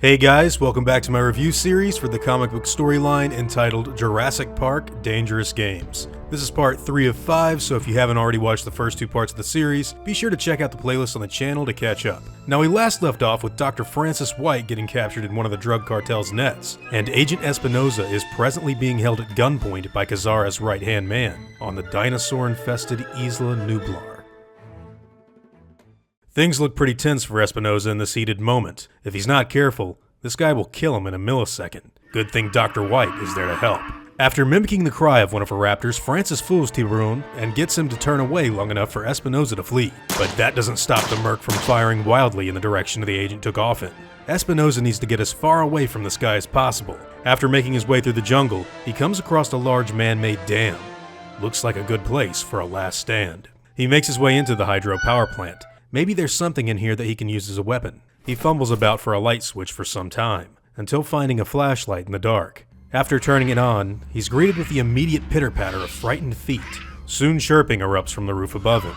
Hey guys, welcome back to my review series for the comic book storyline entitled Jurassic Park Dangerous Games. This is part 3 of 5, so if you haven't already watched the first 2 parts of the series, be sure to check out the playlist on the channel to catch up. Now we last left off with Dr. Francis White getting captured in one of the drug cartel's nets, and Agent Espinosa is presently being held at gunpoint by Kazara's right-hand man on the dinosaur-infested Isla Nublar. Things look pretty tense for Espinosa in this heated moment. If he's not careful, this guy will kill him in a millisecond. Good thing Dr. White is there to help. After mimicking the cry of one of her raptors, Francis fools Tiburon and gets him to turn away long enough for Espinosa to flee. But that doesn't stop the merc from firing wildly in the direction the agent took off in. Espinosa needs to get as far away from this guy as possible. After making his way through the jungle, he comes across a large man-made dam. Looks like a good place for a last stand. He makes his way into the hydro power plant. Maybe there's something in here that he can use as a weapon. He fumbles about for a light switch for some time, until finding a flashlight in the dark. After turning it on, he's greeted with the immediate pitter-patter of frightened feet. Soon chirping erupts from the roof above him.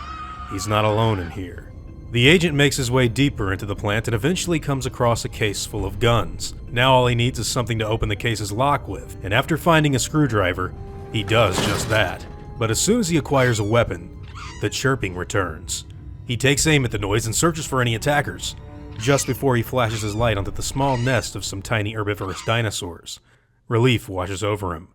He's not alone in here. The agent makes his way deeper into the plant and eventually comes across a case full of guns. Now all he needs is something to open the case's lock with, and after finding a screwdriver, he does just that. But as soon as he acquires a weapon, the chirping returns. He takes aim at the noise and searches for any attackers, just before he flashes his light onto the small nest of some tiny herbivorous dinosaurs. Relief washes over him.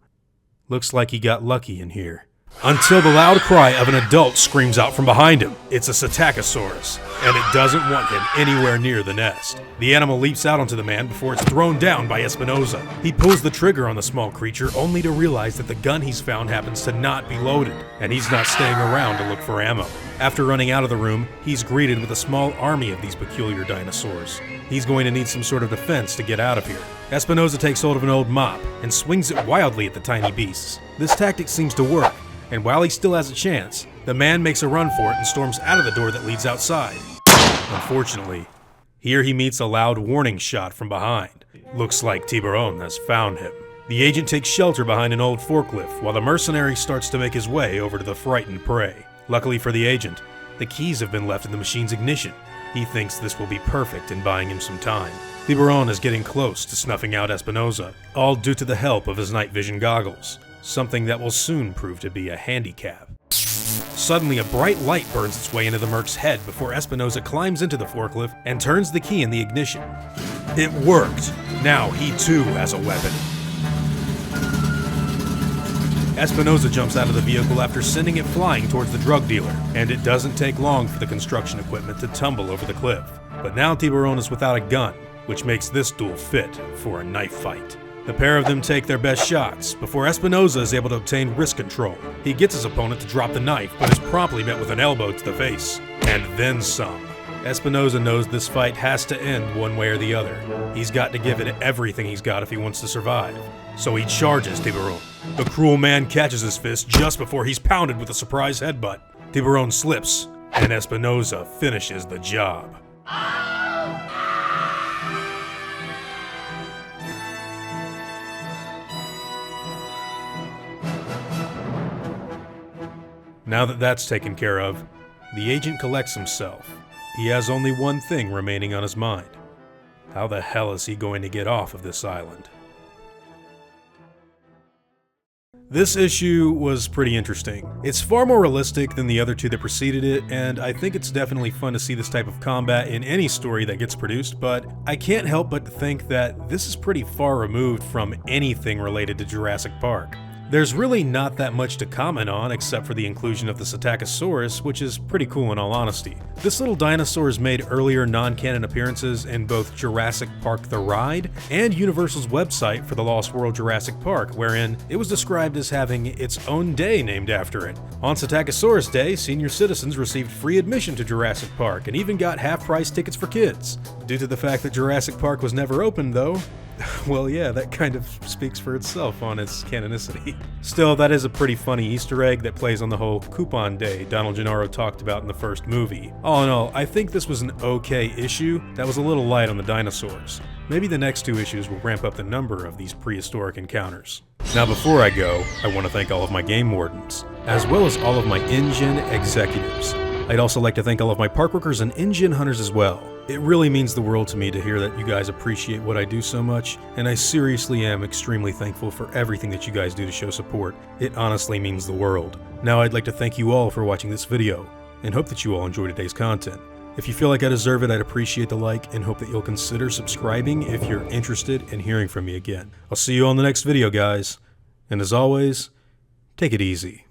Looks like he got lucky in here. Until the loud cry of an adult screams out from behind him. It's a Psittacosaurus, and it doesn't want him anywhere near the nest. The animal leaps out onto the man before it's thrown down by Espinosa. He pulls the trigger on the small creature only to realize that the gun he's found happens to not be loaded, and he's not staying around to look for ammo. After running out of the room, he's greeted with a small army of these peculiar dinosaurs. He's going to need some sort of defense to get out of here. Espinosa takes hold of an old mop and swings it wildly at the tiny beasts. This tactic seems to work, and while he still has a chance, the man makes a run for it and storms out of the door that leads outside. Unfortunately, here he meets a loud warning shot from behind. Looks like Tiburon has found him. The agent takes shelter behind an old forklift while the mercenary starts to make his way over to the frightened prey. Luckily for the agent, the keys have been left in the machine's ignition. He thinks this will be perfect in buying him some time. Tiburon is getting close to snuffing out Espinosa, all due to the help of his night vision goggles, something that will soon prove to be a handicap. Suddenly, a bright light burns its way into the merc's head before Espinosa climbs into the forklift and turns the key in the ignition. It worked! Now he too has a weapon. Espinosa jumps out of the vehicle after sending it flying towards the drug dealer, and it doesn't take long for the construction equipment to tumble over the cliff. But now Tiburon is without a gun, which makes this duel fit for a knife fight. The pair of them take their best shots, before Espinosa is able to obtain wrist control. He gets his opponent to drop the knife, but is promptly met with an elbow to the face. And then some. Espinosa knows this fight has to end one way or the other. He's got to give it everything he's got if he wants to survive. So he charges Tiburon. The cruel man catches his fist just before he's pounded with a surprise headbutt. Tiburon slips, and Espinosa finishes the job. Now that that's taken care of, the agent collects himself. He has only one thing remaining on his mind. How the hell is he going to get off of this island? This issue was pretty interesting. It's far more realistic than the other 2 that preceded it, and I think it's definitely fun to see this type of combat in any story that gets produced, but I can't help but think that this is pretty far removed from anything related to Jurassic Park. There's really not that much to comment on except for the inclusion of the Psittacosaurus, which is pretty cool in all honesty. This little dinosaur has made earlier non-canon appearances in both Jurassic Park The Ride and Universal's website for the Lost World Jurassic Park, wherein it was described as having its own day named after it. On Psittacosaurus Day, senior citizens received free admission to Jurassic Park and even got half-price tickets for kids. Due to the fact that Jurassic Park was never opened though, well yeah, that kind of speaks for itself on its canonicity. Still, that is a pretty funny Easter egg that plays on the whole coupon day Donald Gennaro talked about in the first movie. All in all, I think this was an okay issue that was a little light on the dinosaurs. Maybe the next 2 issues will ramp up the number of these prehistoric encounters. Now before I go, I want to thank all of my game wardens, as well as all of my InGen executives. I'd also like to thank all of my park workers and InGen hunters as well. It really means the world to me to hear that you guys appreciate what I do so much, and I seriously am extremely thankful for everything that you guys do to show support. It honestly means the world. Now I'd like to thank you all for watching this video, and hope that you all enjoy today's content. If you feel like I deserve it, I'd appreciate the like and hope that you'll consider subscribing if you're interested in hearing from me again. I'll see you on the next video, guys. And as always, take it easy.